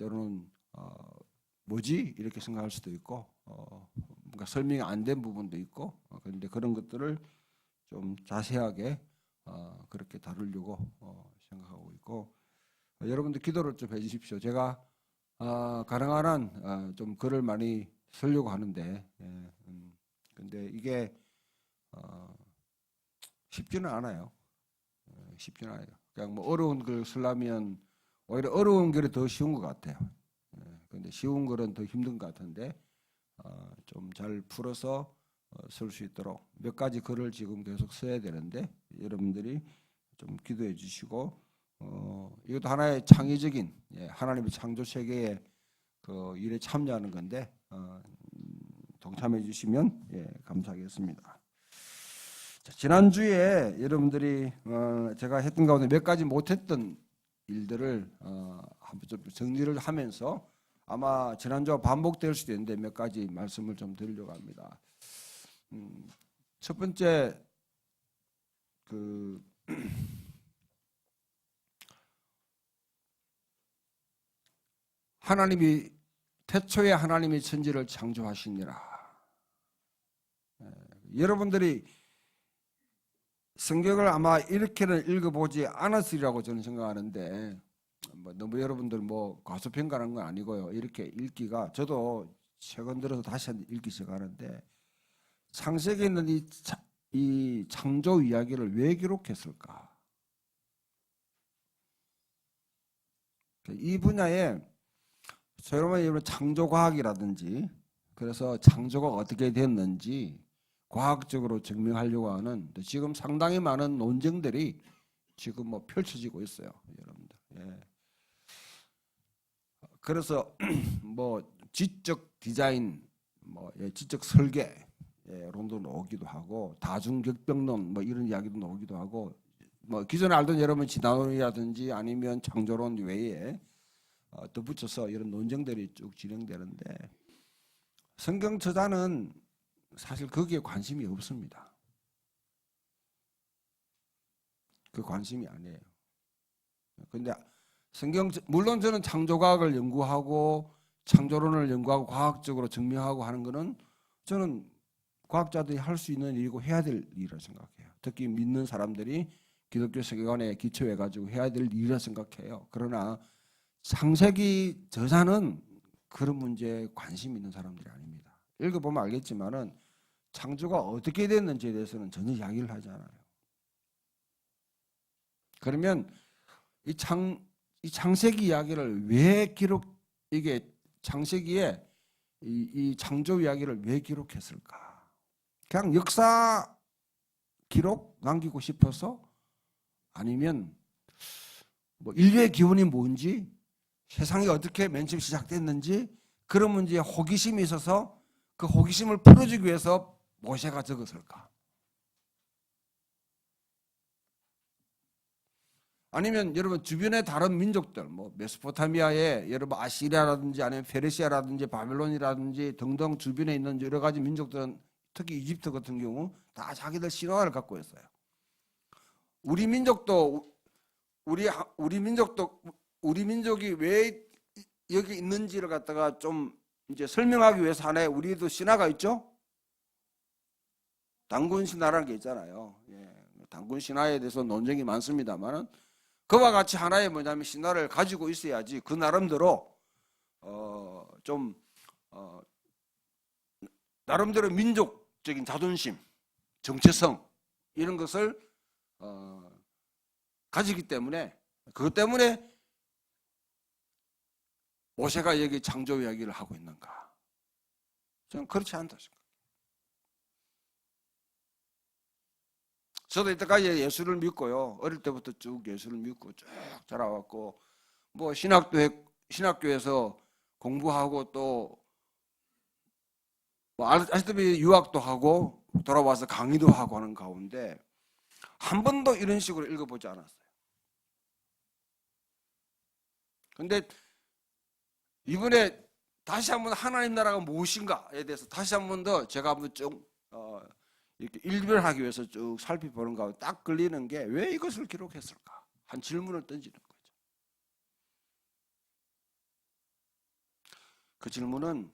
때로는 뭐지? 이렇게 생각할 수도 있고 뭔가 설명이 안 된 부분도 있고 그런데 그런 것들을 좀 자세하게 그렇게 다루려고 생각하고 있고 여러분들 기도를 좀 해주십시오. 제가 가능한 한 좀 글을 많이 쓰려고 하는데 근데 이게 쉽지는 않아요. 쉽지는 않아요. 그냥 뭐 어려운 글 쓰려면 오히려 어려운 글이 더 쉬운 것 같아요. 근데 쉬운 글은 더 힘든 것 같은데 좀 잘 풀어서 쓸 수 있도록 몇 가지 글을 지금 계속 써야 되는데 여러분들이 좀 기도해 주시고 이것도 하나의 창의적인 하나님의 창조 세계의 그 일에 참여하는 건데 동참해 주시면 감사하겠습니다. 자, 지난주에 여러분들이 제가 했던 가운데 몇 가지 못했던 일들을 한번 좀 정리를 하면서 아마 지난주와 반복될 수도 있는데 몇 가지 말씀을 좀 드리려고 합니다. 첫 번째 그 하나님이 태초에 하나님이 천지를 창조하시니라. 여러분들이 성경을 아마 이렇게는 읽어보지 않았으리라고 저는 생각하는데 뭐 너무 여러분들 뭐 과소평가하는 건 아니고요. 이렇게 읽기가 저도 최근 들어서 다시 읽기 시작하는데 창세기에 있는 이 창조 이야기를 왜 기록했을까? 이 분야에 여러분 창조과학이라든지 그래서 창조가 어떻게 됐는지 과학적으로 증명하려고 하는 지금 상당히 많은 논쟁들이 지금 뭐 펼쳐지고 있어요, 여러분들. 그래서 뭐 지적 디자인, 뭐 지적 설계 론도 나오기도 하고 다중격변론 뭐 이런 이야기도 나오기도 하고 뭐 기존에 알던 여러분 진화론이라든지 아니면 창조론 외에 덧붙여서 이런 논쟁들이 쭉 진행되는데 성경 저자는 사실 거기에 관심이 없습니다. 그 관심이 아니에요. 근데 성경 물론 저는 창조과학을 연구하고 창조론을 연구하고 과학적으로 증명하고 하는 거는 저는 과학자들이 할 수 있는 일이고 해야 될 일이라고 생각해요. 특히 믿는 사람들이 기독교 세계관에 기초해 가지고 해야 될 일이라고 생각해요. 그러나 창세기 저자는 그런 문제에 관심 있는 사람들이 아닙니다. 읽어보면 알겠지만은 창조가 어떻게 됐는지에 대해서는 전혀 이야기를 하지 않아요. 그러면 이 창세기 이야기를 왜 이게 창세기에 이 창조 이야기를 왜 기록했을까? 그냥 역사 기록 남기고 싶어서 아니면 뭐 인류의 기원이 뭔지 세상이 어떻게 맨 처음 시작됐는지 그런 문제에 호기심이 있어서 그 호기심을 풀어주기 위해서 모세가 적었을까? 아니면 여러분 주변의 다른 민족들 뭐 메소포타미아의 여러분 아시리아라든지 아니면 페르시아라든지 바벨론이라든지 등등 주변에 있는 여러 가지 민족들은 특히 이집트 같은 경우 다 자기들 신화를 갖고 있어요. 우리 민족도 우리 민족이 왜 여기 있는지를 갖다가 좀 이제 설명하기 위해서 하나의 우리도 신화가 있죠. 단군 신화라는 게 있잖아요. 단군 신화에 대해서 논쟁이 많습니다만은 그와 같이 하나의 뭐냐면 신화를 가지고 있어야지 그 나름대로 나름대로 민족적인 자존심, 정체성 이런 것을 가지기 때문에 그것 때문에 모세가 여기 창조 이야기를 하고 있는가? 저는 그렇지 않다 생각해요. 저도 이때까지 예수를 믿고요. 어릴 때부터 쭉 예수를 믿고 쭉 자라왔고 뭐 신학교에서 공부하고 또 뭐 아시다시피 유학도 하고 돌아와서 강의도 하고 하는 가운데 한 번도 이런 식으로 읽어보지 않았어요. 근데 이번에 다시 한번 하나님 나라가 무엇인가에 대해서 다시 한번 더 제가 한번 쭉 이렇게 일별하기 위해서 쭉 살펴보는 가운데 딱 걸리는 게 왜 이것을 기록했을까? 한 질문을 던지는 거죠. 그 질문은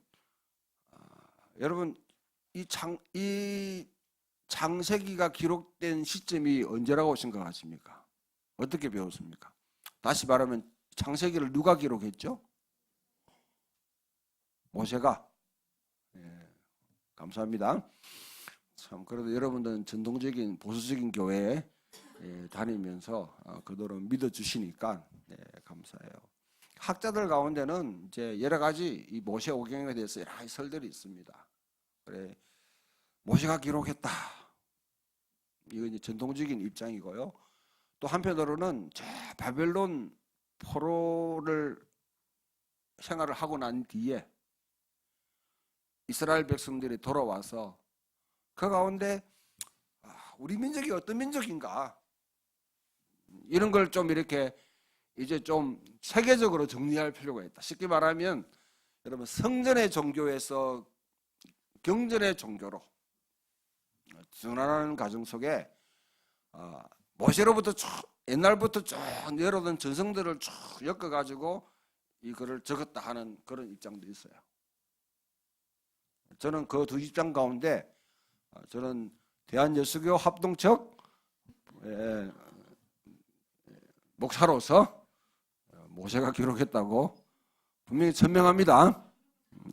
여러분 이 창세기가 기록된 시점이 언제라고 생각하십니까? 어떻게 배웠습니까? 다시 말하면 창세기를 누가 기록했죠? 모세가. 예, 감사합니다. 참 그래도 여러분들은 전통적인 보수적인 교회에 다니면서 그대로 믿어주시니까 감사해요. 학자들 가운데는 이제 여러 가지 이 모세 오경에 대해서 여러 가지 설들이 있습니다. 그래 모세가 기록했다. 이건 이제 전통적인 입장이고요. 또 한편으로는 바벨론 포로를 생활을 하고 난 뒤에 이스라엘 백성들이 돌아와서 그 가운데 우리 민족이 어떤 민족인가 이런 걸 좀 이렇게 이제 좀 세계적으로 정리할 필요가 있다. 쉽게 말하면 여러분 성전의 종교에서 경전의 종교로 전환하는 과정 속에 모세로부터 쭉 옛날부터 쭉 내려오던 전성들을 쭉 엮어가지고 이거를 적었다 하는 그런 입장도 있어요. 저는 그 두 입장 가운데 저는 대한예수교 합동측 목사로서 모세가 기록했다고 분명히 천명합니다.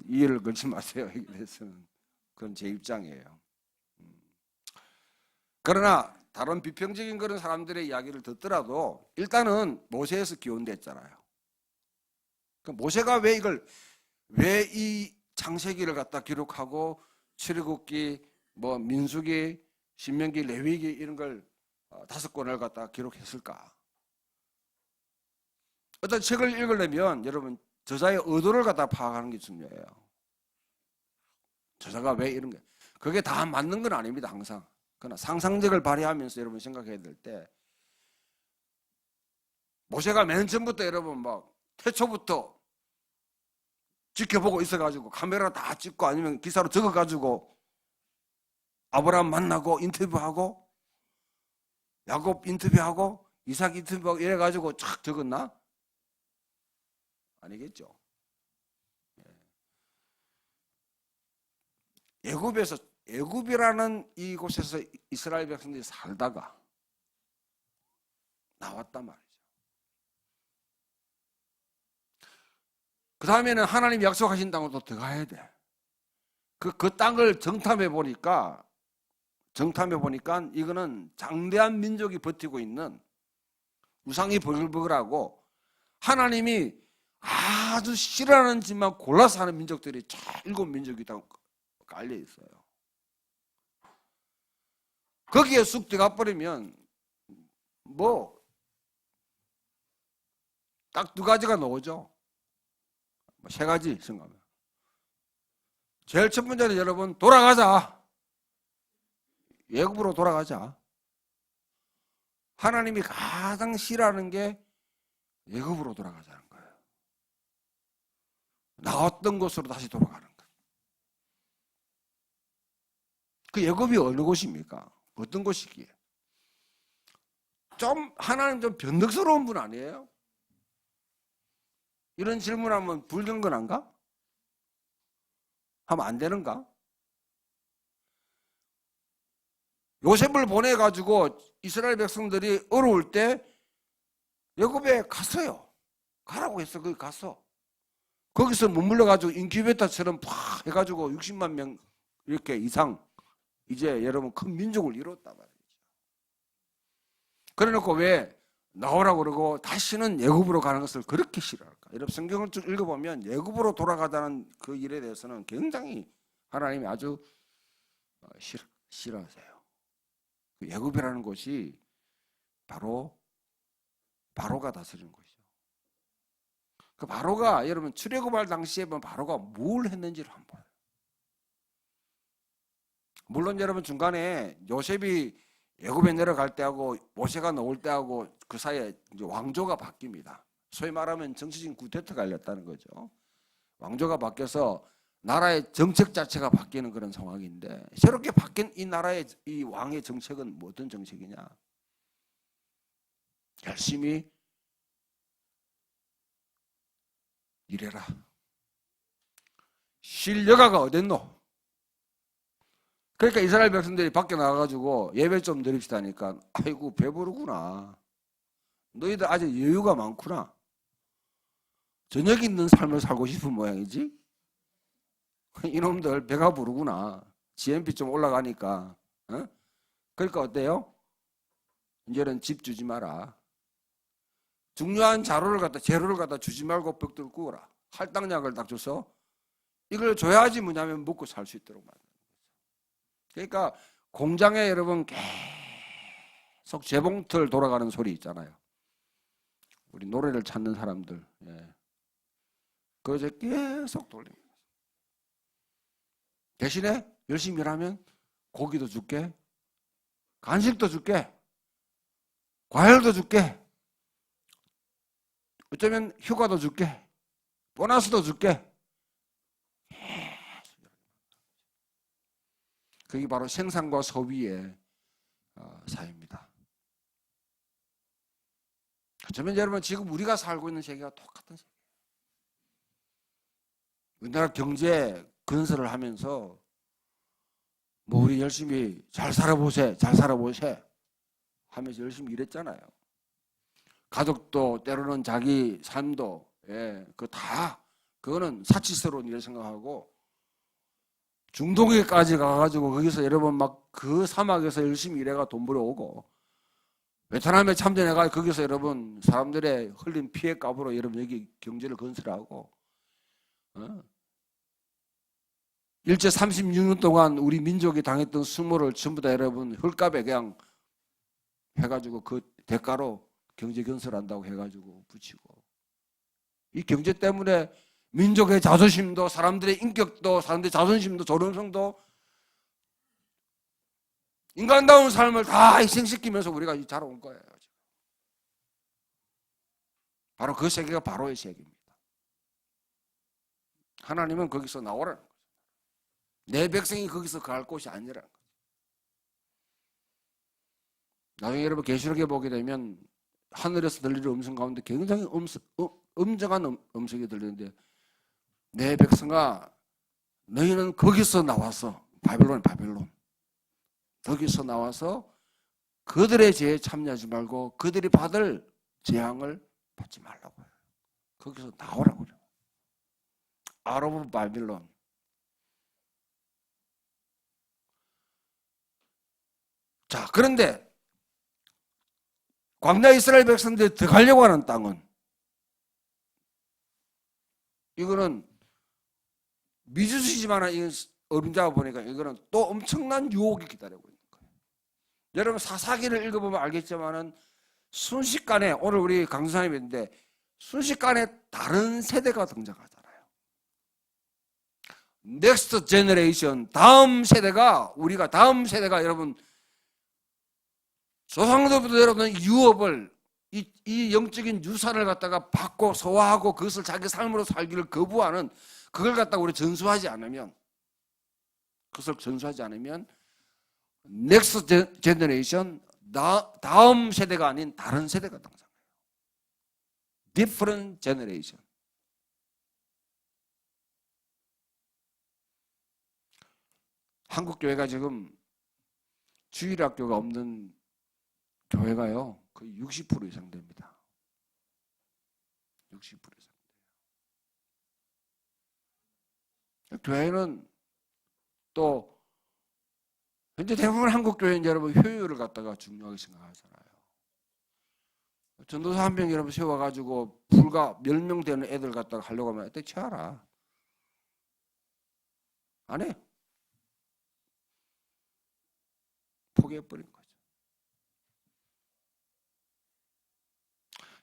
이해를 걸지 마세요. 이래서는 그건 제 입장이에요. 그러나 다른 비평적인 그런 사람들의 이야기를 듣더라도 일단은 모세에서 기원됐잖아요. 모세가 왜 이 창세기를 갖다 기록하고 출애굽기, 뭐 민수기, 신명기, 레위기 이런 걸 5권을 갖다 기록했을까? 어떤 책을 읽으려면 여러분 저자의 의도를 갖다 파악하는 게 중요해요. 저자가 왜 이런 게 그게 다 맞는 건 아닙니다. 항상. 그러나 상상력을 발휘하면서 여러분 생각해야 될 때 모세가 맨 처음부터 여러분 막 태초부터 지켜보고 있어가지고 카메라 다 찍고 아니면 기사로 적어가지고 아브라함 만나고 인터뷰하고 야곱 인터뷰하고 이삭 인터뷰하고 이래가지고 쫙 적었나? 아니겠죠. 애굽이라는 이곳에서 이스라엘 백성들이 살다가 나왔단 말이죠. 그 다음에는 하나님이 약속하신 땅으로 또 들어가야 돼. 그 땅을 정탐해 보니까 이거는 장대한 민족이 버티고 있는 우상이 버글버글하고 하나님이 아주 싫어하는 짓만 골라서 하는 민족들이 7민족이 다 깔려 있어요. 거기에 쑥 들어가 버리면 뭐 딱 2가지가 나오죠. 3가지 생각하면. 제일 첫 번째는 여러분 돌아가자. 애굽으로 돌아가자. 하나님이 가장 싫어하는 게 애굽으로 돌아가자는 거예요. 나왔던 곳으로 다시 돌아가는 거예요. 그 애굽이 어느 곳입니까? 어떤 곳이기에? 하나님 좀 변덕스러운 분 아니에요? 이런 질문하면 불경건한가? 하면 안 되는가? 요셉을 보내가지고 이스라엘 백성들이 어려울 때 애굽에 갔어요. 가라고 했어. 거기 갔어. 거기서 머물러가지고 인큐베이터처럼 팍 해가지고 60만 명 이렇게 이상 이제 여러분 큰 민족을 이뤘단 말이죠. 그래놓고 왜 나오라고 그러고 다시는 애굽으로 가는 것을 그렇게 싫어할까? 여러분 성경을 쭉 읽어보면 애굽으로 돌아가자는 그 일에 대해서는 굉장히 하나님이 아주 싫어하세요. 그 애굽이라는 곳이 바로가 다스리는 곳이죠. 그 바로가 여러분 출애굽할 당시에 보면 바로가 뭘 했는지를 한번 봐요. 물론 여러분 중간에 요셉이 애굽에 내려갈 때하고 모세가 나올 때하고 그 사이에 이제 왕조가 바뀝니다. 소위 말하면 정치적인 쿠데타가 열렸다는 거죠. 왕조가 바뀌어서 나라의 정책 자체가 바뀌는 그런 상황인데 새롭게 바뀐 이 나라의 이 왕의 정책은 어떤 정책이냐? 열심히 일해라. 쉴 여가가 어딨노? 그러니까 이스라엘 백성들이 밖에 나가가지고 예배 좀 드립시다 하니까 아이고 배부르구나. 너희들 아직 여유가 많구나. 저녁 있는 삶을 살고 싶은 모양이지? 이놈들 배가 부르구나. GNP 좀 올라가니까. 어? 그러니까 어때요? 이제는 집 주지 마라. 중요한 재료를 갖다 주지 말고 벽돌 구워라. 할당량을 딱 줘서 이걸 줘야지 뭐냐면 먹고 살 수 있도록 만드는 거죠. 그러니까 공장에 여러분 계속 재봉틀 돌아가는 소리 있잖아요. 우리 노래를 찾는 사람들. 예. 그래서 계속 돌립니다. 대신에 열심히 일하면 고기도 줄게, 간식도 줄게, 과일도 줄게, 어쩌면 휴가도 줄게, 보너스도 줄게. 그게 바로 생산과 소비의 사회입니다. 어쩌면 여러분 지금 우리가 살고 있는 세계가 똑같은 세계예요. 우리나라 경제 건설을 하면서 뭐 우리 열심히 잘 살아보세 하면서 열심히 일했잖아요. 가족도 때로는 자기 삶도 그거는 사치스러운 일을 생각하고 중동에까지 가가지고 거기서 여러분 막 그 사막에서 열심히 일해가 돈 벌어오고 베트남에 참전해가 거기서 여러분 사람들의 흘린 피해 값으로 여러분 여기 경제를 건설하고 일제 36년 동안 우리 민족이 당했던 수모를 전부 다 여러분 헐값에 그냥 해가지고 그 대가로 경제 건설한다고 해가지고 붙이고 이 경제 때문에 민족의 자존심도 사람들의 인격도 사람들의 자존심도 존엄성도 인간다운 삶을 다 희생시키면서 우리가 자라온 거예요. 바로 그 세계가 바로의 세계입니다. 하나님은 거기서 나오라는 거죠. 내 백성이 거기서 거할 곳이 아니라는 거죠. 나중에 여러분 계시록에 보게 되면 하늘에서 들리는 음성 가운데 굉장히 엄정한 음성이 들리는데 내 백성아 너희는 거기서 나와서 바벨론 거기서 나와서 그들의 죄에 참여하지 말고 그들이 받을 재앙을 받지 말라고 해요. 거기서 나오라고 그래요. Out of Babylon. 자, 그런데 광야 이스라엘 백성들이 들어가려고 하는 땅은 이거는 미주시지만 어림잡아 보니까 이거는 또 엄청난 유혹이 기다리고 있는 거예요. 여러분 사사기를 읽어보면 알겠지만은 순식간에 오늘 우리 강수사님이 있는데 순식간에 다른 세대가 등장하잖아요. 넥스트 제너레이션 다음 세대가 여러분 조상들부터 여러분 유업을 이 영적인 유산을 갖다가 받고 소화하고 그것을 자기 삶으로 살기를 거부하는 그걸 갖다가 우리 전수하지 않으면 넥스트 제너레이션 다음 세대가 아닌 다른 세대가 등장해요. Different generation. 한국 교회가 지금 주일학교가 없는 교회가요 거의 60% 이상 됩니다. 60% 이상 돼요. 교회는 또 현재 대부분 한국 교회는 여러분 효율을 갖다가 중요하게 생각하잖아요. 전도사 한 명 여러분 세워가지고 불과 몇 명 되는 애들 갖다가 하려고 하면 어떻게 하라? 안 해. 포기해버린 거죠.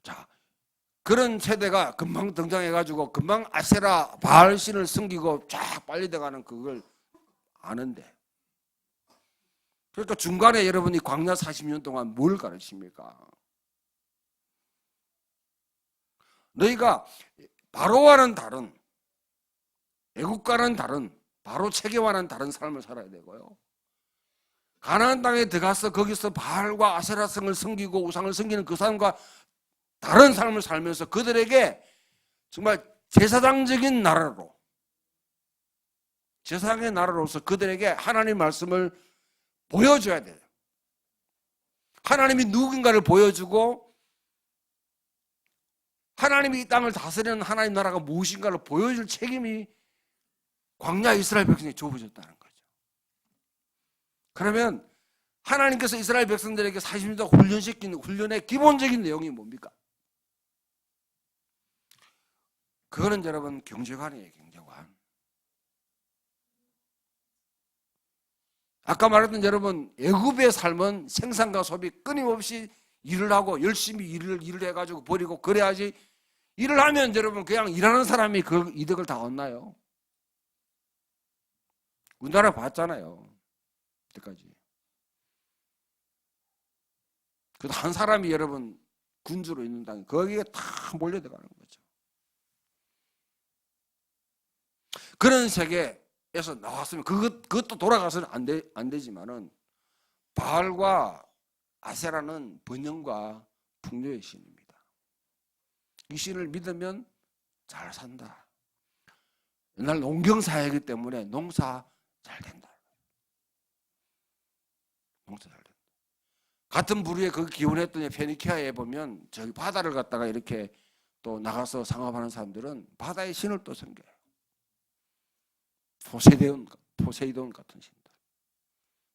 자, 그런 세대가 금방 등장해가지고 금방 아세라 바알신을 섬기고 쫙 빨리 돼가는 그걸 아는데 그러니까 중간에 여러분이 광야 40년 동안 뭘 가르칩니까? 너희가 바로와는 다른 애국과는 다른 바로 체계와는 다른 삶을 살아야 되고요. 가나안 땅에 들어가서 거기서 바알과 아세라성을 섬기고 우상을 섬기는 그 사람과 다른 삶을 살면서 그들에게 정말 제사장적인 나라로 제사장의 나라로서 그들에게 하나님의 말씀을 보여줘야 돼요. 하나님이 누군가를 보여주고 하나님이 이 땅을 다스리는 하나님 나라가 무엇인가를 보여줄 책임이 광야 이스라엘 백성에 주어졌다는 거죠. 그러면 하나님께서 이스라엘 백성들에게 40년 동안 훈련시키는 훈련의 기본적인 내용이 뭡니까? 그거는 여러분 경제관이에요. 경제관. 아까 말했던 여러분 애굽의 삶은 생산과 소비 끊임없이 일을 하고 열심히 일을 해가지고 버리고 그래야지. 일을 하면 여러분 그냥 일하는 사람이 그 이득을 다 얻나요? 우리나라 봤잖아요. 그때까지. 그래도 한 사람이 여러분 군주로 있는 땅에 거기에 다 몰려들어가는 거죠. 그런 세계에서 나왔으면 그것도 돌아가서는 안 되지만은 바알과 아세라는 번영과 풍요의 신입니다. 이 신을 믿으면 잘 산다. 옛날 농경사회이기 때문에 농사 잘 된다. 농사 잘 된다. 같은 부류에 그 기원했던 페니키아에 보면 저기 바다를 갖다가 이렇게 또 나가서 상업하는 사람들은 바다의 신을 또 섬겨요. 포세이돈 같은 신들.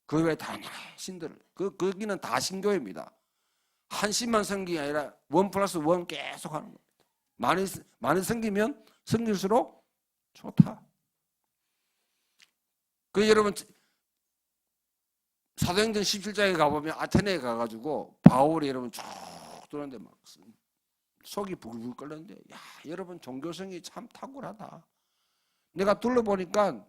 그 외에 다 신들을. 거기는 다 신교입니다. 한 신만 섬기는 게 아니라 1+1 계속 하는 겁니다. 많이 섬기면 섬길수록 좋다. 그 여러분 사도행전 17장에 가보면 아테네에 가가지고 바울이 여러분 쭉 도는데 막 속이 부글부글 끓는데 야 여러분 종교성이 참 탁월하다. 내가 둘러보니까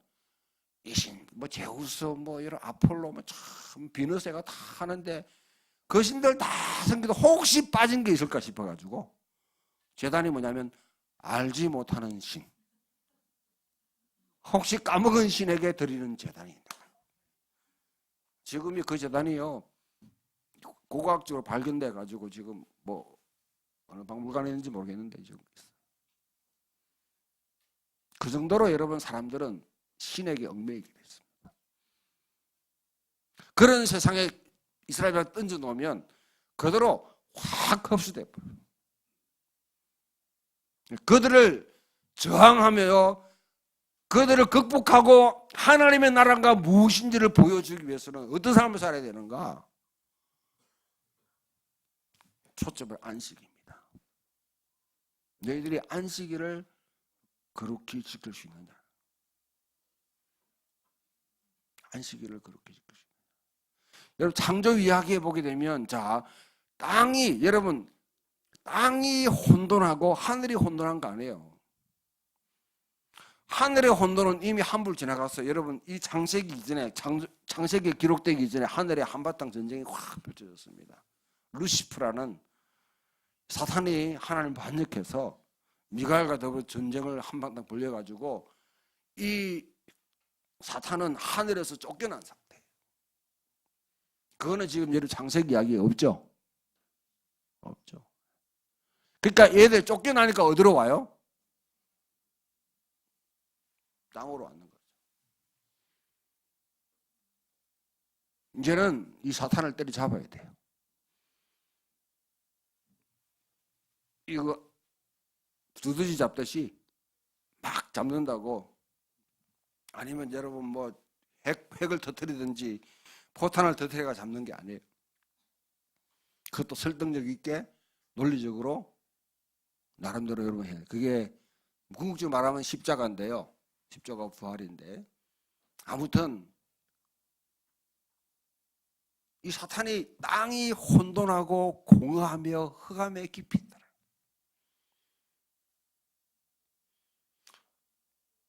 이 신, 뭐 제우스, 뭐 이런 아폴로, 뭐 참 비너스가 다 하는데 그 신들 다 섬기도 혹시 빠진 게 있을까 싶어가지고 제단이 뭐냐면 알지 못하는 신, 혹시 까먹은 신에게 드리는 제단입니다. 지금이 그 제단이요 고고학적으로 발견돼 가지고 지금 뭐 어느 박물관에 있는지 모르겠는데 지금 그 정도로 여러분 사람들은 신에게 얽매이게 됐습니다. 그런 세상에 이스라엘을 던져 놓으면 그대로 확 흡수돼 버려요. 그들을 저항하며 그들을 극복하고 하나님의 나라가 무엇인지를 보여주기 위해서는 어떤 삶을 살아야 되는가? 초점을 안식입니다. 너희들이 안식일을 거룩히 지킬 수 있느냐? 안식일을 거룩히 지킬 수 있느냐? 여러분 창조 이야기해 보게 되면 자 땅이 여러분 땅이 혼돈하고 하늘이 혼돈한 거 아니에요. 하늘의 혼돈은 이미 한불 지나갔어요. 여러분 이 창세기 이전에 창세기에 기록되기 이전에 하늘에 한바탕 전쟁이 확 펼쳐졌습니다. 루시프라는 사탄이 하나님 반역해서 미가엘과 더불어 전쟁을 한바탕 벌려가지고 이 사탄은 하늘에서 쫓겨난 상태예요. 그거는 지금 여러분 창세기 이야기에 없죠? 없죠. 그러니까 얘들 쫓겨나니까 어디로 와요? 땅으로 왔는 거죠. 이제는 이 사탄을 때려잡아야 돼요. 이거 두더지 잡듯이 막 잡는다고 아니면 여러분 뭐 핵을 터뜨리든지 포탄을 터뜨려가 잡는 게 아니에요. 그것도 설득력 있게 논리적으로 나름대로 여러분 해요. 그게 궁극적으로 말하면 십자가인데요. 십자가 부활인데 아무튼 이 사탄이 땅이 혼돈하고 공허하며 흑암에 깊이 있다.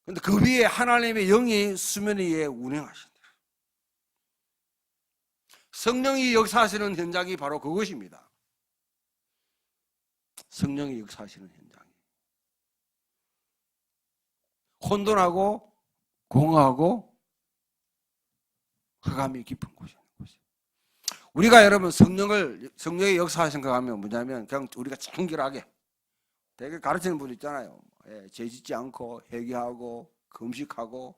그런데 그 위에 하나님의 영이 수면 위에 운행하신다. 성령이 역사하시는 현장이 바로 그것입니다. 성령이 역사하시는 현장이 혼돈하고 공허하고 흑암이 깊은 곳이에요. 우리가 여러분 성령의 역사하신 거 하면 뭐냐면 그냥 우리가 청결하게 되게 가르치는 분 있잖아요. 죄 짓지 않고 회개하고 금식하고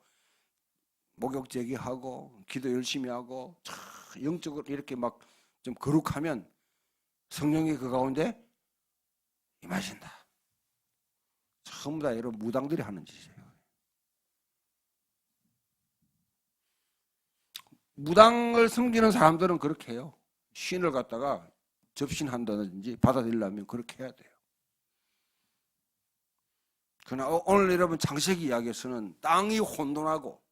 목욕 제기하고 기도 열심히 하고 영적으로 이렇게 막 좀 거룩하면 성령이 그 가운데 임하신다. 전부 다 이런 무당들이 하는 짓이에요. 무당을 섬기는 사람들은 그렇게 해요. 신을 갖다가 접신한다든지 받아들이려면 그렇게 해야 돼요. 그러나 오늘 여러분 창세기 이야기에서는 땅이 혼돈하고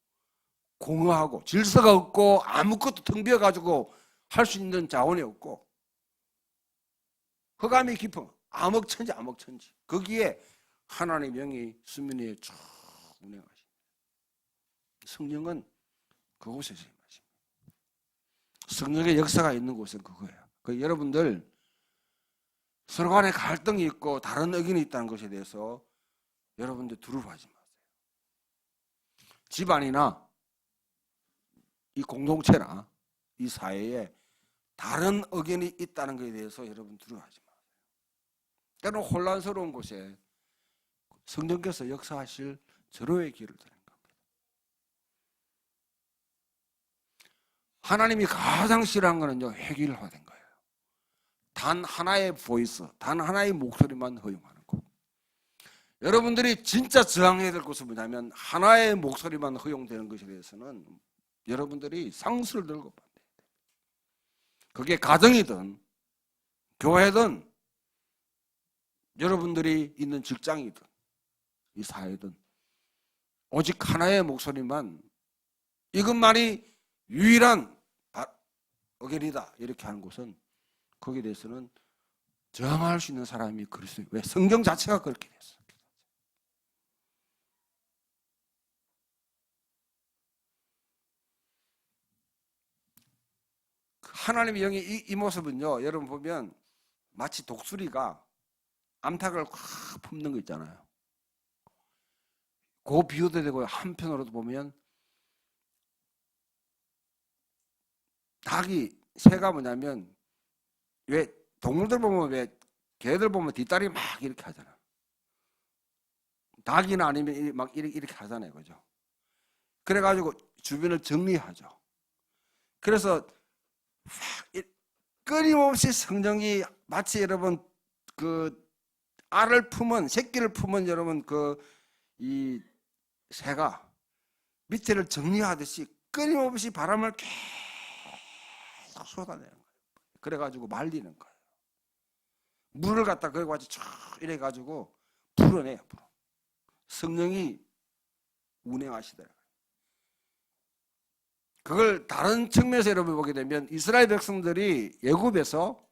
공허하고 질서가 없고 아무것도 텅 비어가지고 할 수 있는 자원이 없고 흑암이 깊은 암흑천지 암흑천지 거기에 하나님의 영이 수면 위에 쭉 운행하십니다. 성령은 그곳에서 임하십니다. 성령의 역사가 있는 곳은 그거예요. 여러분들 서로 간에 갈등이 있고 다른 의견이 있다는 것에 대해서 여러분들 두려워하지 마세요. 집안이나 이 공동체나 이 사회에 다른 의견이 있다는 것에 대해서 여러분 두려워하지 마세요. 때로는 혼란스러운 곳에 성령께서 역사하실 절호의 길을 드리는 겁니다. 하나님이 가장 싫어하는 것은요, 획일화된 거예요. 단 하나의 보이스, 단 하나의 목소리만 허용하는 것. 여러분들이 진짜 저항해야 될 것은 뭐냐면 하나의 목소리만 허용되는 것에 대해서는 여러분들이 상수를 들고 반대해야 돼요. 그게 가정이든 교회든 여러분들이 있는 직장이든 이 사회든 오직 하나의 목소리만 이것만이 유일한 의견이다 이렇게 하는 곳은 거기에 대해서는 저항할 수 있는 사람이 그리스도예요. 왜? 성경 자체가 그렇게 됐어요. 하나님의 영의 이 모습은요, 여러분 보면 마치 독수리가 암탉을 확 품는 거 있잖아요. 그 비유도 되고 한편으로도 보면 새가 뭐냐면 왜 동물들 보면 왜 개들 보면 뒷다리 막 이렇게 하잖아. 닭이나 아니면 막 이렇게 하잖아요, 그죠? 그래가지고 주변을 정리하죠. 그래서 끊임없이 성령이 마치 여러분 그 알을 품은 새끼를 품은 여러분 이 새가 밑에를 정리하듯이 끊임없이 바람을 계속 쏟아내는 거예요. 그래가지고 말리는 거예요. 물을 갖다 그래가지고 쭉 이래가지고 불어내요. 성령이 운행하시더라고요. 그걸 다른 측면에서 여러분 보게 되면 이스라엘 백성들이 애굽에서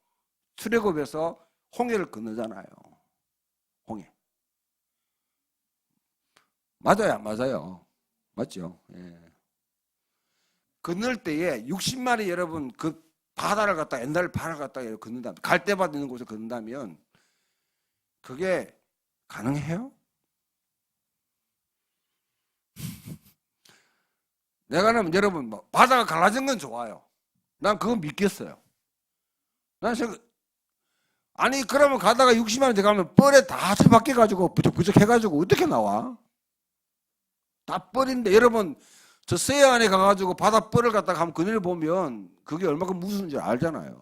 출애굽에서 홍해를 건너잖아요. 홍해. 맞아요, 안 맞아요? 맞죠? 예. 건널 때에 60마리 여러분 그 바다를 갖다 옛날 바다를 갖다 건넌다면 갈대바다 있는 곳에 건넌다면 그게 가능해요? 내가는 여러분 뭐 바다가 갈라진 건 좋아요. 난 그거 믿겠어요. 난 아니 그러면 가다가 60만 원 들어가면 뻘에 다 처박혀 가지고 부적부적 해가지고 어떻게 나와? 다 뻘인데 여러분 저 서해안에 가가지고 바다 뻘을 갖다가 한번 그늘 보면 그게 얼마큼 무서운지 알잖아요.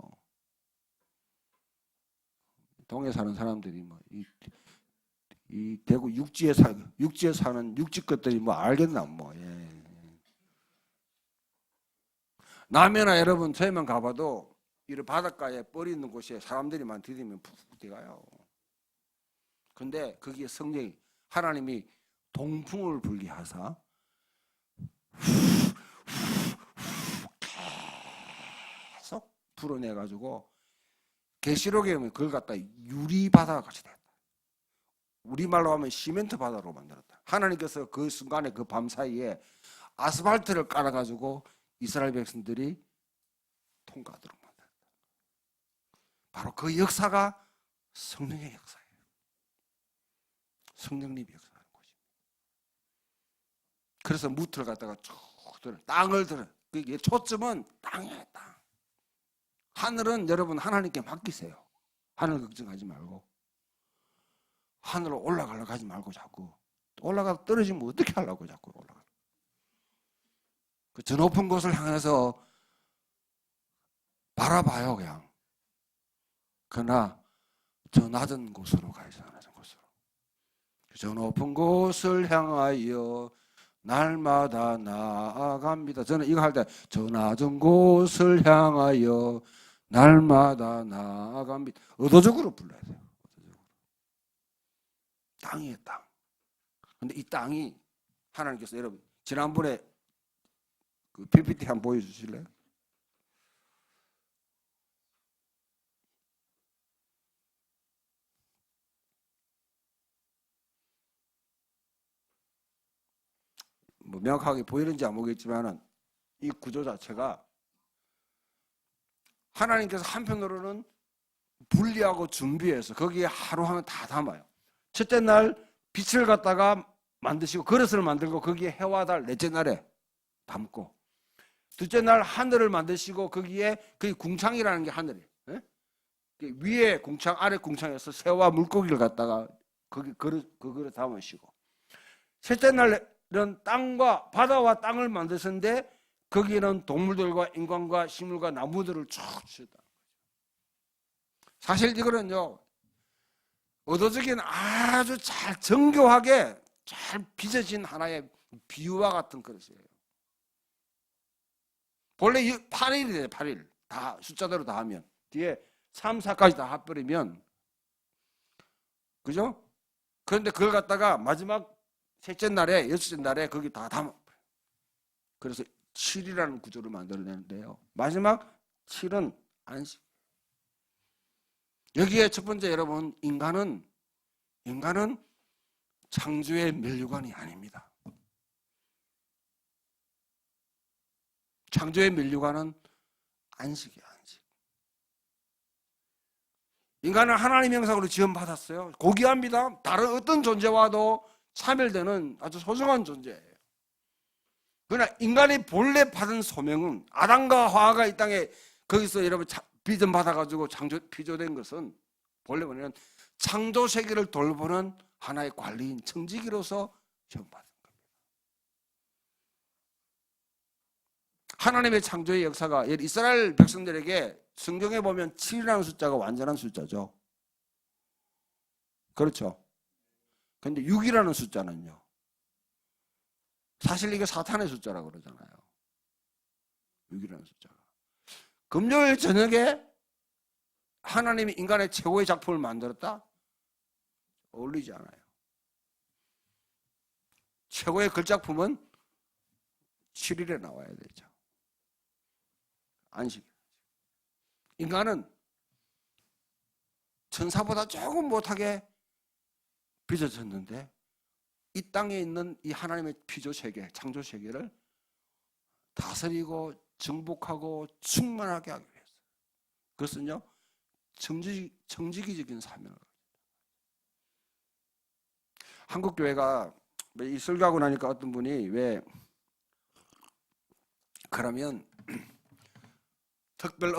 동해 사는 사람들이 뭐 이 대구 육지에 사는 육지 것들이 뭐 알겠나 뭐. 예. 남해나 여러분 저희만 가봐도 이런 바닷가에 뻘이 있는 곳에 사람들이 많이 들이면 푹 들어가요. 근데 거기에 성령이 하나님이 동풍을 불게 하사 계속 불어내가지고 계시록에 보면 그걸 갖다 유리바다가 같이 됐다. 우리말로 하면 시멘트 바다로 만들었다. 하나님께서 그 순간에 그 밤 사이에 아스팔트를 깔아가지고 이스라엘 백성들이 통과하도록 만들었다. 바로 그 역사가 성령의 역사예요. 성령님이 역사하는 것입니다. 그래서 무트를 갖다가 쭉 들어, 땅을 들어. 그게 초점은 땅이에요, 땅. 하늘은 여러분 하나님께 맡기세요. 하늘 걱정하지 말고. 하늘로 올라가려고 하지 말고 자꾸. 올라가서 떨어지면 어떻게 하려고 자꾸 올라가. 그 저 높은 곳을 향해서 바라봐요, 그냥. 그러나 저 낮은 곳으로 가야죠, 낮은 곳으로. 저 높은 곳을 향하여 날마다 나아갑니다. 저는 이거 할 때 저 낮은 곳을 향하여 날마다 나아갑니다. 의도적으로 불러야 돼요. 의도적으로. 땅이에요, 땅. 근데 이 땅이 하나님께서 여러분 지난번에 그 PPT 한번 보여주실래요? 뭐 명확하게 보이는지 안 보겠지만은 이 구조 자체가 하나님께서 한편으로는 분리하고 준비해서 거기에 하루 하면 다 담아요. 첫째 날 빛을 갖다가 만드시고 그릇을 만들고 거기에 해와 달 넷째 날에 담고, 둘째 날 하늘을 만드시고 거기에 그게 궁창이라는 게 하늘이에요. 예? 위에 궁창 아래 궁창에서 새와 물고기를 갖다가 거기 그릇에 담으시고, 셋째 날은 땅과 바다와 땅을 만드셨는데 거기는 동물들과 인간과 식물과 나무들을 쭉 주셨다. 사실 이거는요 의도적인 아주 잘 정교하게 잘 빚어진 하나의 비유와 같은 그릇이에요. 본래 8일이 돼요. 8일 다 숫자대로 다 하면 뒤에 3, 4까지 다 합버리면, 그죠? 그런데 그걸 갖다가 마지막 셋째 날에 여섯째 날에 거기 다 담아. 그래서 7이라는 구조를 만들어내는데요. 마지막 7은 안식. 여기에 첫 번째 여러분, 인간은 창조의 면류관이 아닙니다. 창조의 면류관은 안식이에요, 안식. 인간은 하나님의 형상으로 지음받았어요. 고귀합니다. 다른 어떤 존재와도 차별되는 아주 소중한 존재예요. 그러나 인간이 본래 받은 소명은, 아담과 하와가 이 땅에 거기서 여러분 빚음 받아가지고 피조된 것은 본래 뭐냐면 창조 세계를 돌보는 하나의 관리인, 청지기로서 지음받은 겁니다. 하나님의 창조의 역사가 이스라엘 백성들에게 성경에 보면 7이라는 숫자가 완전한 숫자죠. 그렇죠. 그런데 6이라는 숫자는요, 사실 이게 사탄의 숫자라고 그러잖아요. 6이라는 숫자가. 금요일 저녁에 하나님이 인간의 최고의 작품을 만들었다? 어울리지 않아요. 최고의 글작품은 7일에 나와야 되죠. 안식. 인간은 천사보다 조금 못하게 빚어졌는데 이 땅에 있는 이 하나님의 피조세계, 창조세계를 다스리고 정복하고 충만하게 하기 위해서. 그것은요 청지기적인 사명을. 한국교회가 이 설교하고 나니까 어떤 분이 왜 그러면 특별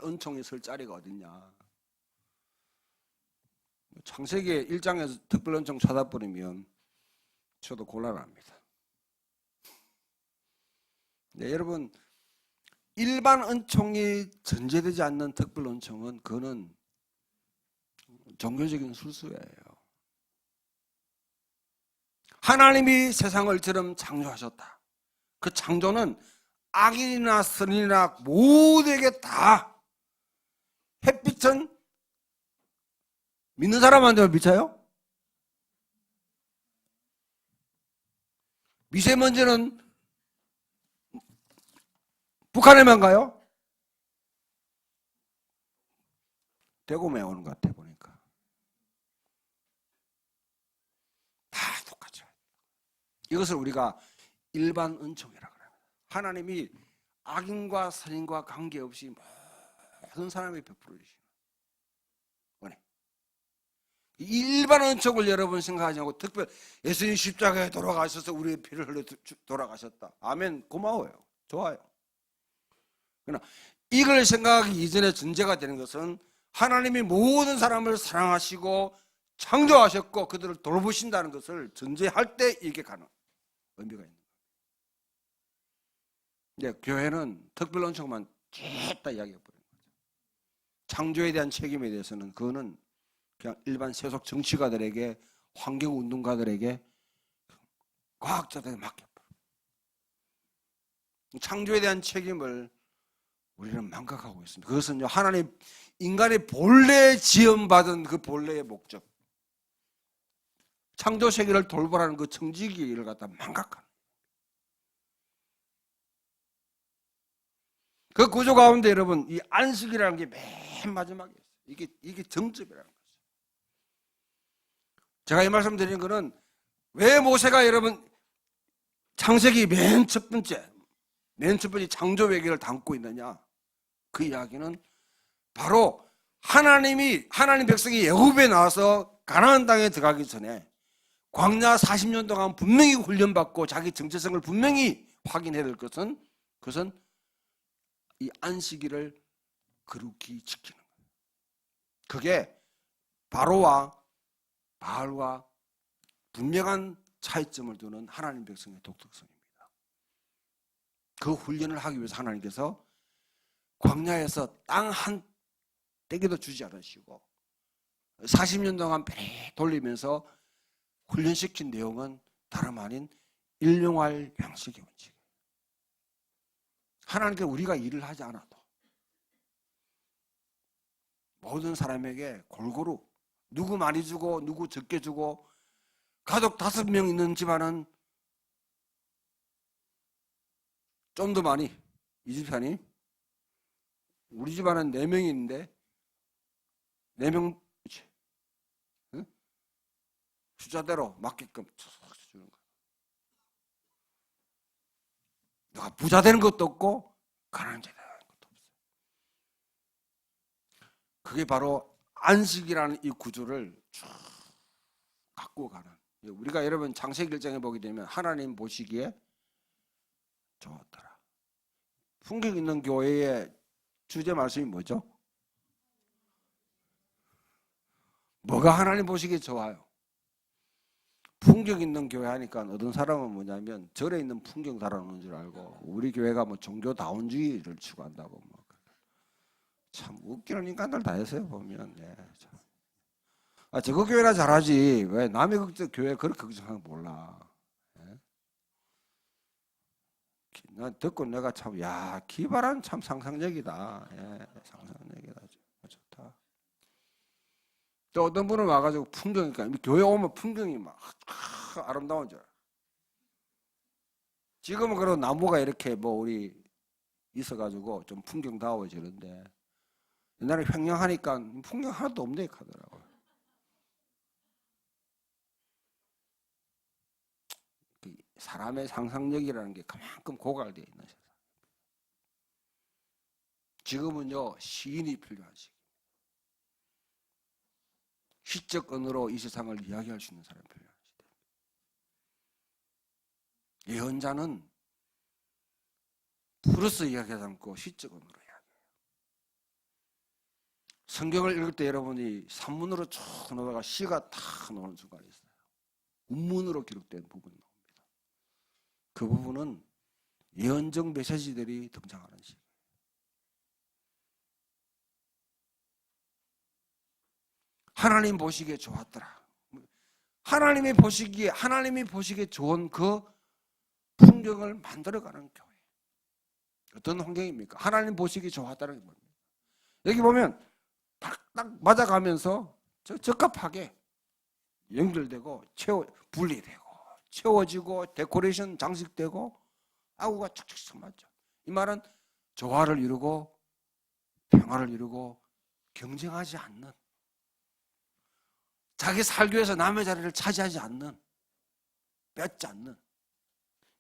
은총이 설 자리가 어딨냐. 창세기 1장에서 특별 은총 찾아버리면 저도 곤란합니다. 네, 여러분 일반 은총이 전제되지 않는 특별 은총은 그거는 종교적인 술수예요. 하나님이 세상을 처럼 창조하셨다. 그 창조는 악인이나 선인이나 모두에게 다, 햇빛은 믿는 사람한테 미쳐요? 미세먼지는 북한에만 가요? 대구에 오는 것 같아 보니까. 다 똑같죠. 이것을 우리가 일반 은총이라고 합니다. 하나님이 악인과 선인과 관계없이 모든 사람에게 베풀어 주시는 은혜. 일반 은총을 여러분 생각하지 않고 특별 예수님 십자가에 돌아가셔서 우리의 피를 흘려 돌아가셨다. 아멘. 고마워요. 좋아요. 그러나 이걸 생각하기 이전에 전제가 되는 것은 하나님이 모든 사람을 사랑하시고 창조하셨고 그들을 돌보신다는 것을 전제할 때 이게 가능. 의미가 있는 거예요. 교회는 특별 은총만 쭉 다 이야기해버려요. 창조에 대한 책임에 대해서는 그거는 그냥 일반 세속 정치가들에게, 환경운동가들에게, 과학자들에게 맡겨버려요. 창조에 대한 책임을 우리는 망각하고 있습니다. 그것은요, 하나님, 인간의 본래 지음받은 그 본래의 목적, 창조 세계를 돌보라는 그 청지기를 갖다 망각하는, 그 구조 가운데 여러분, 이 안식이라는 게 맨 마지막에 있어요. 이게 정점이라는 거죠. 제가 이 말씀 드리는 거는, 왜 모세가 여러분 창세기 맨 첫 번째 창조 외계를 담고 있느냐? 그 이야기는 바로 하나님 백성이 애굽에 나와서 가나안 땅에 들어가기 전에 광야 40년 동안 분명히 훈련받고 자기 정체성을 분명히 확인해야 될 것은, 그것은 이 안식일을 거룩히 지키는 거예요. 그게 바로와 바알과 분명한 차이점을 두는 하나님 백성의 독특성입니다. 그 훈련을 하기 위해서 하나님께서 광야에서 땅 한 떼기도 주지 않으시고 40년 동안 빼리 돌리면서 훈련시킨 내용은 다름 아닌 일용할 양식의 원칙이에요. 하나님께 우리가 일을 하지 않아도 모든 사람에게 골고루, 누구 많이 주고 누구 적게 주고, 가족 5명 있는 집안은 좀 더 많이, 이 집안이, 우리 집안은 4명이 있는데 4명 응? 숫자대로 맞게끔 주는 거예요. 내가 부자 되는 것도 없고 가난한 자 되는 것도 없어요. 그게 바로 안식이라는 이 구조를 쭉 갖고 가는, 우리가 여러분 창세기 1장에 보게 되면 하나님 보시기에 좋았더라. 풍경 있는 교회의 주제 말씀이 뭐죠? 뭐가 하나님 보시기에 좋아요? 풍경 있는 교회 하니까 어떤 사람은 뭐냐면 절에 있는 풍경 달아놓은 줄 알고 우리 교회가 뭐 종교다원주의를 추구한다고 뭐. 참 웃기는 인간들 다 있어요 보면. 네, 참. 저거 교회나 잘하지 왜 남의 교회 그렇게 걱정하는 거 몰라. 네? 나 듣고 내가 참 기발한 참 상상력이다. 상상력이다. 좋다. 또 어떤 분은 와가지고 풍경이니까 교회 오면 풍경이 막 아름다운 줄 알아. 지금은 그런 나무가 이렇게 뭐 우리 있어가지고 좀 풍경다워지는데 옛날에 횡령하니까 풍경 하나도 없네 하더라고요. 사람의 상상력이라는 게 그만큼 고갈되어 있는 세상. 지금은요 시인이 필요한 시기. 시적 언어로 이 세상을 이야기할 수 있는 사람이 필요한 시대. 예언자는 풀어서 이야기하지 않고 시적 언어로 이야기해요. 성경을 읽을 때 여러분이 산문으로 쭉 나오다가 시가 탁 나오는 순간이 있어요. 운문으로 기록된 부분이 나옵니다. 그 부분은 예언적 메시지들이 등장하는 시기예요. 하나님 보시기에 좋았더라. 하나님이 보시기에 좋은 그 풍경을 만들어가는 교회. 어떤 환경입니까? 하나님 보시기에 좋았다는 게 뭡니까? 여기 보면 딱 맞아가면서 적합하게 연결되고 분리되고 채워지고 데코레이션 장식되고 아구가 척척 맞죠. 이 말은 조화를 이루고 평화를 이루고 경쟁하지 않는, 자기 살기 위해서 남의 자리를 차지하지 않는, 뺏지 않는.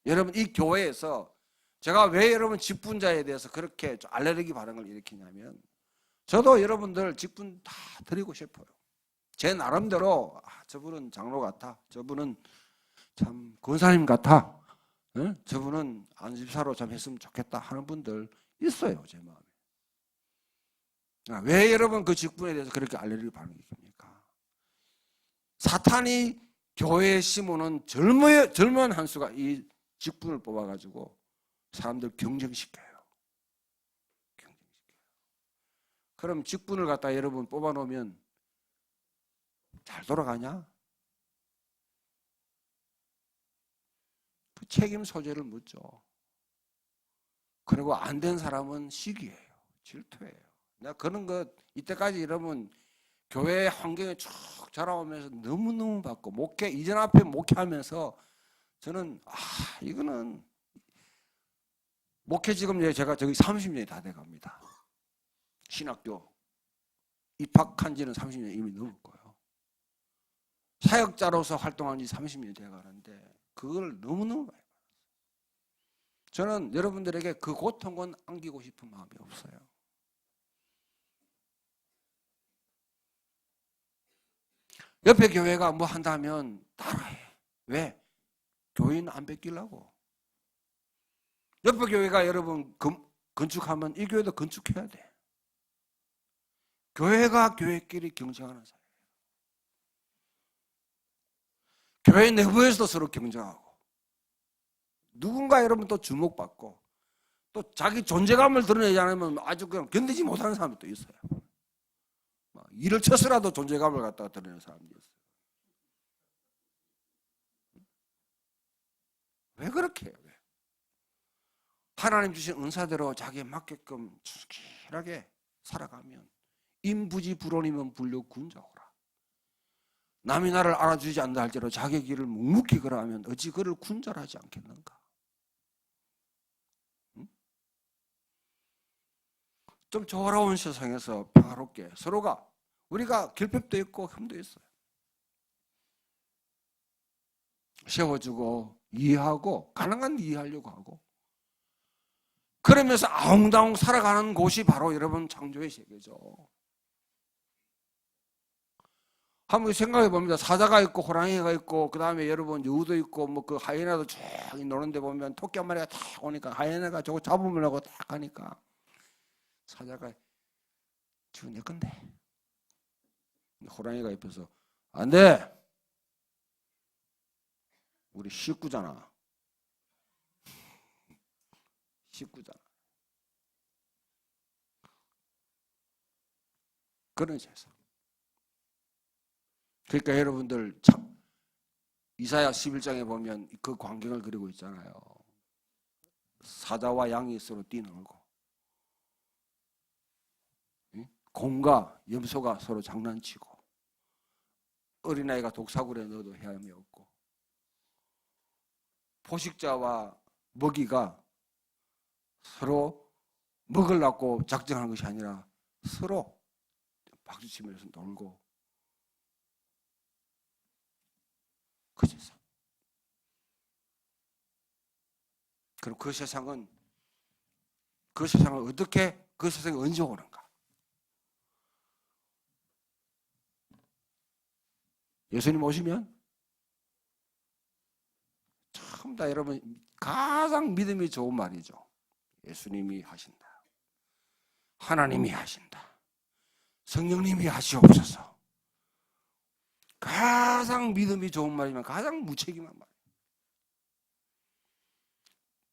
여러분 이 교회에서 제가 왜 여러분 직분자에 대해서 그렇게 알레르기 반응을 일으키냐면 저도 여러분들 직분 다 드리고 싶어요. 제 나름대로 저분은 장로 같아, 저분은 참 권사님 같아, 저분은 안집사로 좀 했으면 좋겠다 하는 분들 있어요. 제 마음에. 왜 여러분 그 직분에 대해서 그렇게 알레르기 반응이 일으킵니까? 사탄이 교회에 심어놓은 젊은 한 수가 이 직분을 뽑아가지고 사람들 경쟁시켜요. 그럼 직분을 갖다 여러분 뽑아놓으면 잘 돌아가냐? 그 책임 소재를 묻죠. 그리고 안 된 사람은 시기예요. 질투예요. 내가 그런 거 이때까지 여러분 교회 환경에 쭉 자라오면서 너무너무 봤고 목회 이전 앞에 목회하면서 저는 이거는 목회 지금 제가 저기 30년이 다 돼갑니다. 신학교 입학한 지는 30년 이미 넘었고요. 사역자로서 활동한 지 30년이 돼가는데 그걸 너무너무 많이 받았어요. 저는 여러분들에게 그 고통은 안기고 싶은 마음이 없어요. 옆에 교회가 뭐 한다면 따라해. 왜? 교인 안 뺏기려고. 옆에 교회가 여러분 건축하면 이 교회도 건축해야 돼. 교회가 교회끼리 경쟁하는 사이예요. 교회 내부에서도 서로 경쟁하고 누군가 여러분 또 주목받고 또 자기 존재감을 드러내지 않으면 아주 그냥 견디지 못하는 사람이 또 있어요. 일을 쳐서라도 존재감을 갖다가 드러내는 사람이 있어요. 왜 그렇게 해요? 왜? 하나님 주신 은사대로 자기에 맞게끔 충실하게 살아가면 인부지불원이면 불려군자오라. 남이 나를 알아주지 않는다 할지라도 자기 길을 묵묵히 걸어가면 어찌 그를 군절하지 않겠는가? 응? 좀 조화로운 세상에서 평화롭게 서로가 우리가 결핍도 있고 흠도 있어요. 세워주고 이해하고 가능한 이해하려고 하고 그러면서 아웅다웅 살아가는 곳이 바로 여러분 창조의 세계죠. 한번 생각해 봅니다. 사자가 있고 호랑이가 있고 그 다음에 여러분 여우도 있고 뭐 그 하이에나도 쫙 노는데 보면 토끼 한 마리가 탁 오니까 하이에나가 저거 잡으려고 딱 가니까 사자가 저거 내 건데 호랑이가 옆에서 안 돼. 우리 식구잖아. 식구잖아. 그런 세상. 그러니까 여러분들 참 이사야 11장에 보면 그 광경을 그리고 있잖아요. 사자와 양이 서로 뛰놀고 곰과 염소가 서로 장난치고 어린아이가 독사굴에 넣어도 헤함이 없고 포식자와 먹이가 서로 먹으려고 작정하는 것이 아니라 서로 박수치면서 놀고 그 세상. 그럼 그 세상을 어떻게 그 세상에 언제 오는가? 예수님 오시면 참 다 여러분 가장 믿음이 좋은 말이죠. 예수님이 하신다. 하나님이 하신다. 성령님이 하시옵소서. 가장 믿음이 좋은 말이면 가장 무책임한 말.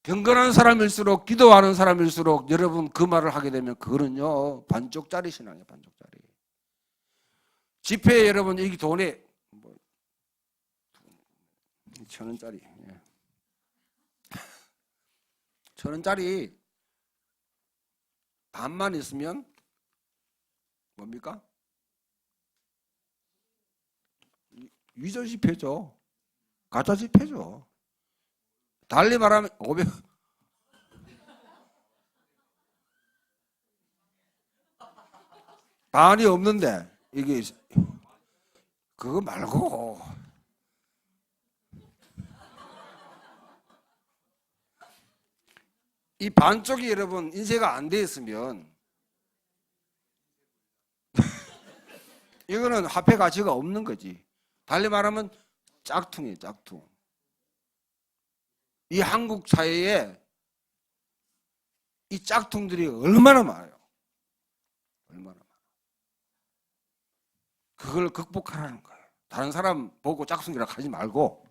경건한 사람일수록 기도하는 사람일수록 여러분 그 말을 하게 되면 그거는요 반쪽짜리 신앙이에요. 반쪽짜리. 집회에 여러분 여기 돈에 뭐 1,000원짜리 1,000원짜리 반만 있으면 뭡니까? 위조 지폐죠. 가짜 지폐죠. 달리 말하면 500 반이 없는데 이게 그거 말고 이 반쪽이 여러분 인쇄가 안 돼 있으면 이거는 화폐 가치가 없는 거지. 달리 말하면 짝퉁이에요. 짝퉁. 이 한국 사회에 이 짝퉁들이 얼마나 많아요. 얼마나 많아요. 그걸 극복하라는 거예요. 다른 사람 보고 짝퉁이라고 하지 말고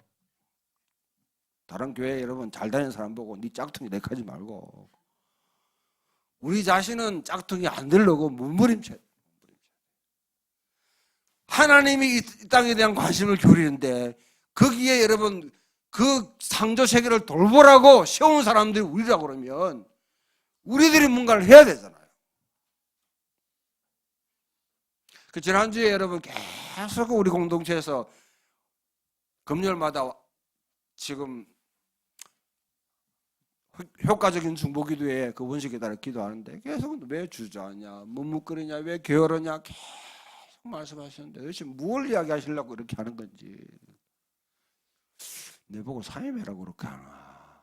다른 교회 여러분 잘 다니는 사람 보고 네 짝퉁이 내가지 말고 우리 자신은 짝퉁이 안 되려고 몸부림쳐야 돼. 하나님이 이 땅에 대한 관심을 기울이는데 거기에 여러분 그 창조 세계를 돌보라고 세운 사람들이 우리라고 그러면 우리들이 뭔가를 해야 되잖아요. 그 지난주에 여러분 계속 우리 공동체에서 금요일마다 지금 효과적인 중보기도에 그 원식에 따라 기도하는데 계속 왜 주저하냐, 묵묵거리냐, 왜 게으르냐 계속 말씀하시는데 도대체 뭘 이야기하시려고 이렇게 하는 건지 내보고 사임해라고 그렇게 하나.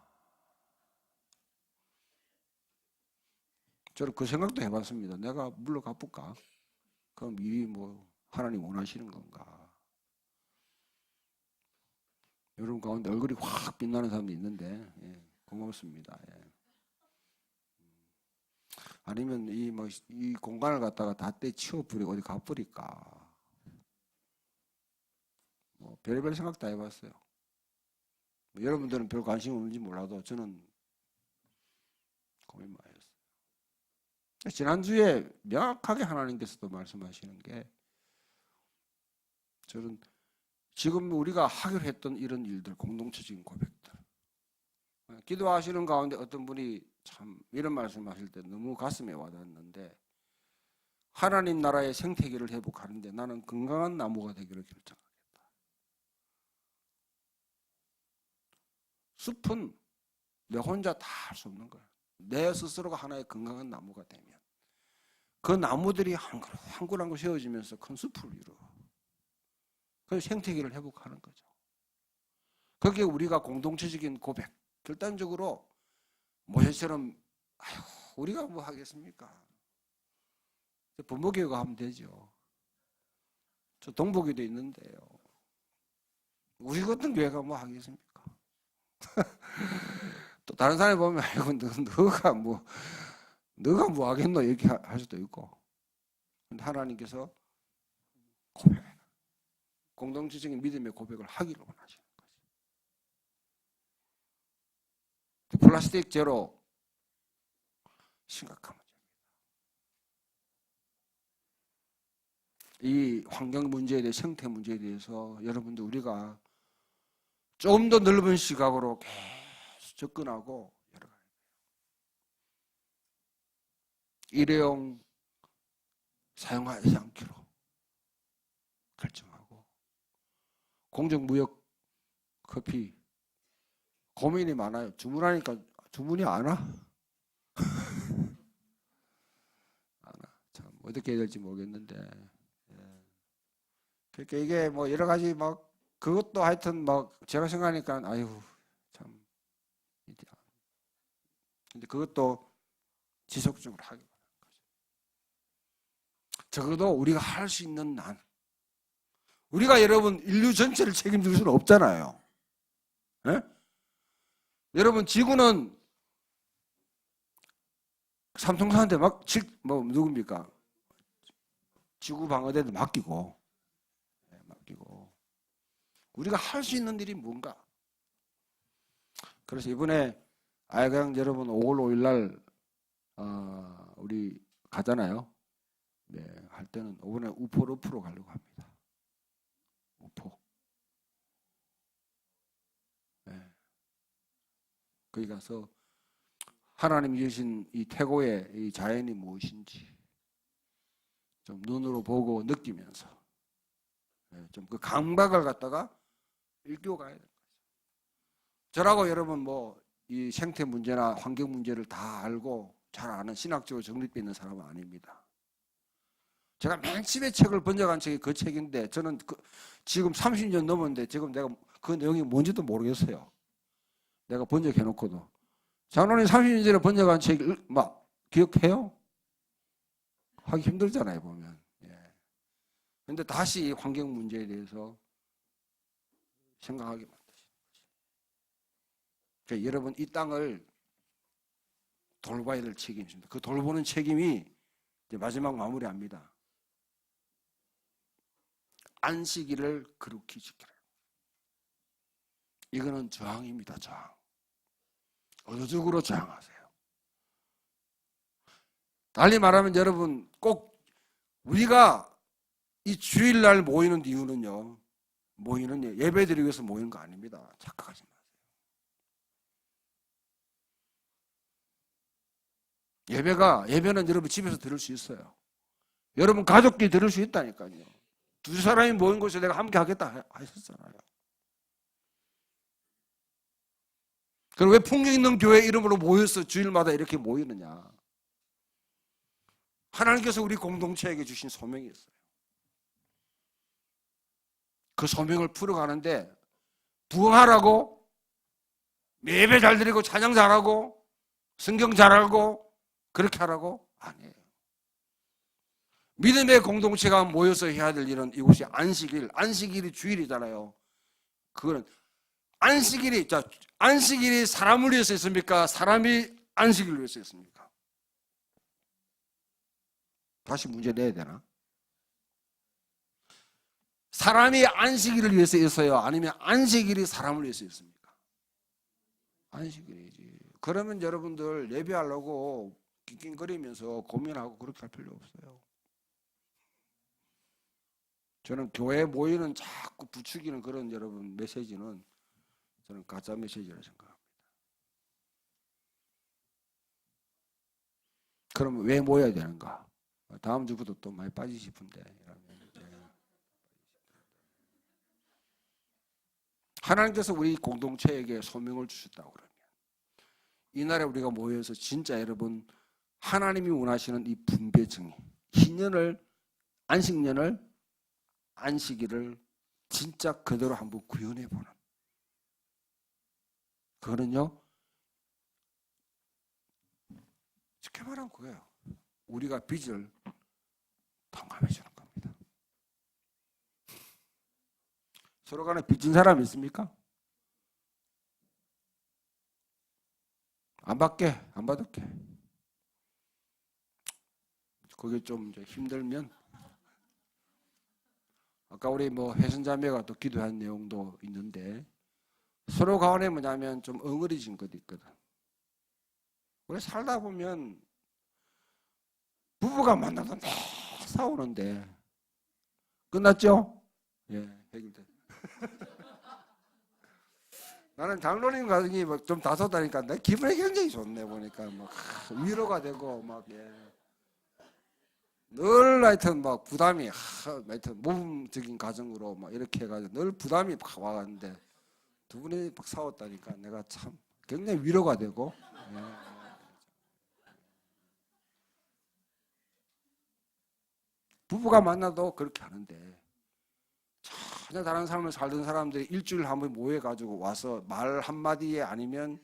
저는 그 생각도 해봤습니다. 내가 물러가볼까? 그럼 일이 뭐 하나님 원하시는 건가? 여러분 가운데 얼굴이 확 빛나는 사람도 있는데 예, 고맙습니다. 예. 아니면 이 공간을 갖다가 다 떼치워버리고 어디 가버릴까? 뭐 별의별 생각 다 해봤어요. 여러분들은 별 관심 없는지 몰라도 저는 고민 많이 했어요. 지난주에 명확하게 하나님께서도 말씀하시는 게 저는 지금 우리가 하기로 했던 이런 일들, 공동체적인 고백들 기도하시는 가운데 어떤 분이 참 이런 말씀하실 때 너무 가슴에 와닿았는데 하나님 나라의 생태계를 회복하는데 나는 건강한 나무가 되기를 결정하겠다. 숲은 내 혼자 다 할 수 없는 거야. 내 스스로가 하나의 건강한 나무가 되면 그 나무들이 한 그루 한 그루 세워지면서 큰 숲을 이루어. 그래서 생태계를 회복하는 거죠. 거기에 우리가 공동체적인 고백, 결단적으로 모세처럼 아유 우리가 뭐 하겠습니까? 부모교회가 하면 되죠. 저 동복교도 있는데요. 우리 같은 교회가 뭐 하겠습니까? 또 다른 사람이 보면 아이고 너가 뭐 하겠노 이렇게 할 수도 있고. 근데 하나님께서 고백, 공동체적인 믿음의 고백을 하기를 원하시는 거죠. 플라스틱 제로 심각한 문제입니다. 이 환경 문제에 대해 생태 문제에 대해서 여러분들 우리가 좀 더 넓은 시각으로 계속 접근하고 여러 가지 일회용 사용하지 않기로 결정하고 공정무역 커피 고민이 많아요. 주문하니까 주문이 안 와. 참 어떻게 해야 될지 모르겠는데 그러니까 이게 뭐 여러 가지 막 그것도 하여튼 막 제가 생각하니까 아유 참 근데 그것도 지속적으로 하기 바라는 거죠. 적어도 우리가 할 수 있는 난 우리가 여러분 인류 전체를 책임질 수는 없잖아요. 네? 여러분 지구는 삼성사한테 누굽니까? 지구 방어대도 맡기고 우리가 할 수 있는 일이 뭔가? 그래서 이번에 아이강 여러분 5월 5일 날 우리 가잖아요. 네, 할 때는 이번에 우포르프로 가려고 합니다. 우포. 네. 거기 가서 하나님이 주신 이 태고의 이 자연이 무엇인지 좀 눈으로 보고 느끼면서 좀 그 감각을 갖다가 일깨워 가야 돼요. 저라고 여러분 뭐 이 생태 문제나 환경 문제를 다 알고 잘 아는 신학적으로 정립되어 있는 사람은 아닙니다. 제가 맨 처음에 책을 번역한 책이 그 책인데 저는 지금 30년 넘었는데 지금 내가 그 내용이 뭔지도 모르겠어요. 내가 번역해놓고도. 장로님 30년 전에 번역한 책 막 기억해요? 하기 힘들잖아요 보면. 그런데 다시 환경 문제에 대해서 생각하게 만드시는 거죠. 그러니까 여러분 이 땅을 돌봐야 될 책임이 있습니다. 그 돌보는 책임이 이제 마지막 마무리합니다. 안식일을 거룩히 지키라. 이거는 저항입니다. 저항. 의도적으로 저항하세요. 달리 말하면 여러분 꼭 우리가 이 주일날 모이는 이유는요. 모이는 예배드리기 위해서 모이는 거 아닙니다. 착각하지 마세요. 예배는 여러분 집에서 들을 수 있어요. 여러분 가족끼리 들을 수 있다니까요. 두 사람이 모인 곳에 내가 함께 하겠다 하셨잖아요. 그럼 왜 풍경 있는 교회 이름으로 모여서 주일마다 이렇게 모이느냐? 하나님께서 우리 공동체에게 주신 소명이 있어요. 그 소명을 풀어가는데 부흥하라고, 예배 잘 드리고 찬양 잘하고 성경 잘 알고 그렇게 하라고? 아니에요. 믿음의 공동체가 모여서 해야 될 일은 이곳이 안식일이 주일이잖아요. 그거는 안식일이 사람을 위해서 있습니까? 사람이 안식일을 위해서 있습니까? 다시 문제 내야 되나? 사람이 안식일을 위해서 있어요? 아니면 안식일이 사람을 위해서 있습니까? 안식일이지. 그러면 여러분들 예배하려고 낑낑거리면서 고민하고 그렇게 할 필요 없어요. 저는 교회에 모이는 자꾸 부추기는 그런 여러분 메시지는 저는 가짜 메시지라고 생각합니다. 그럼 왜 모여야 되는가? 다음 주부터 또 많이 빠지고 싶은데 하나님께서 우리 공동체에게 소명을 주셨다고 그러면 이날에 우리가 모여서 진짜 여러분 하나님이 원하시는 이 분배증이 희년을 안식일을 진짜 그대로 한번 구현해보는 그거는요 쉽게 말하면 그거예요. 우리가 빚을 통감해 주는 겁니다. 서로 간에 빚진 사람 있습니까? 안 받게, 안 받을게. 그게 좀 힘들면 아까 우리 회선자매가 또 기도한 내용도 있는데 서로 간에 뭐냐면 좀 엉어리진 것도 있거든. 우리 살다 보면 부부가 만나도 매 싸우는데 끝났죠? 예, 해결돼. 나는 장로님 가정이 좀 다소다니까 내 기분이 굉장히 좋네 보니까 위로가 되고 늘 하여튼 부담이 하여튼 모범적인 가정으로 이렇게 해가지고 늘 부담이 와가는데 두 분이 싸웠다니까 내가 참 굉장히 위로가 되고 부부가 만나도 그렇게 하는데 전혀 다른 삶을 살던 사람들이 일주일 한 번 모여가지고 와서 말 한마디에 아니면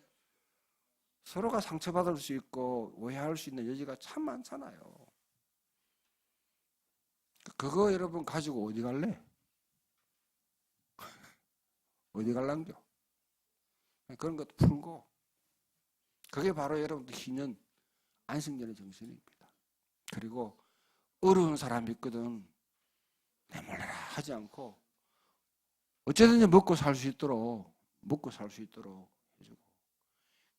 서로가 상처받을 수 있고 오해할 수 있는 여지가 참 많잖아요. 그거 여러분 가지고 어디 갈래? 어디 갈란겨? 그런 것도 풀고 그게 바로 여러분들 희년 안식년의 정신입니다. 그리고 어려운 사람이 있거든 내몰라라 하지 않고 어쨌든지 먹고 살 수 있도록 해주고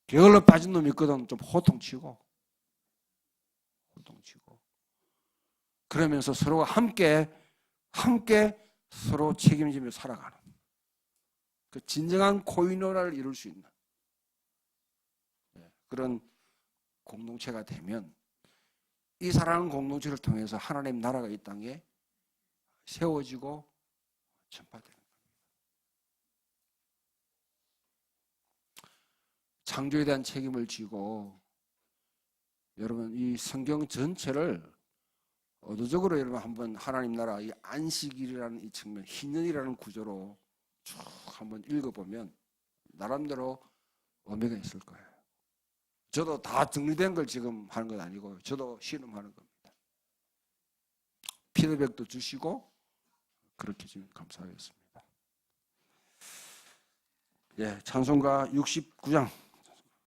게을러 빠진 놈이 있거든 좀 호통치고 그러면서 서로가 함께 서로 책임지며 살아가는 그 진정한 코이노라를 이룰 수 있는 그런 공동체가 되면 이 사랑하는 공동체를 통해서 하나님 나라가 이 땅에 세워지고 전파되는 겁니다. 창조에 대한 책임을 지고 여러분 이 성경 전체를 의도적으로 여러분 한번 하나님 나라 이 안식일이라는 이 측면, 희년이라는 구조로 쭉 한번 읽어보면 나름대로 의미가 있을 거예요. 저도 다 정리된 걸 지금 하는 건 아니고 저도 신음하는 겁니다. 피드백도 주시고 그렇게 주면 감사하겠습니다. 예, 찬송가 69장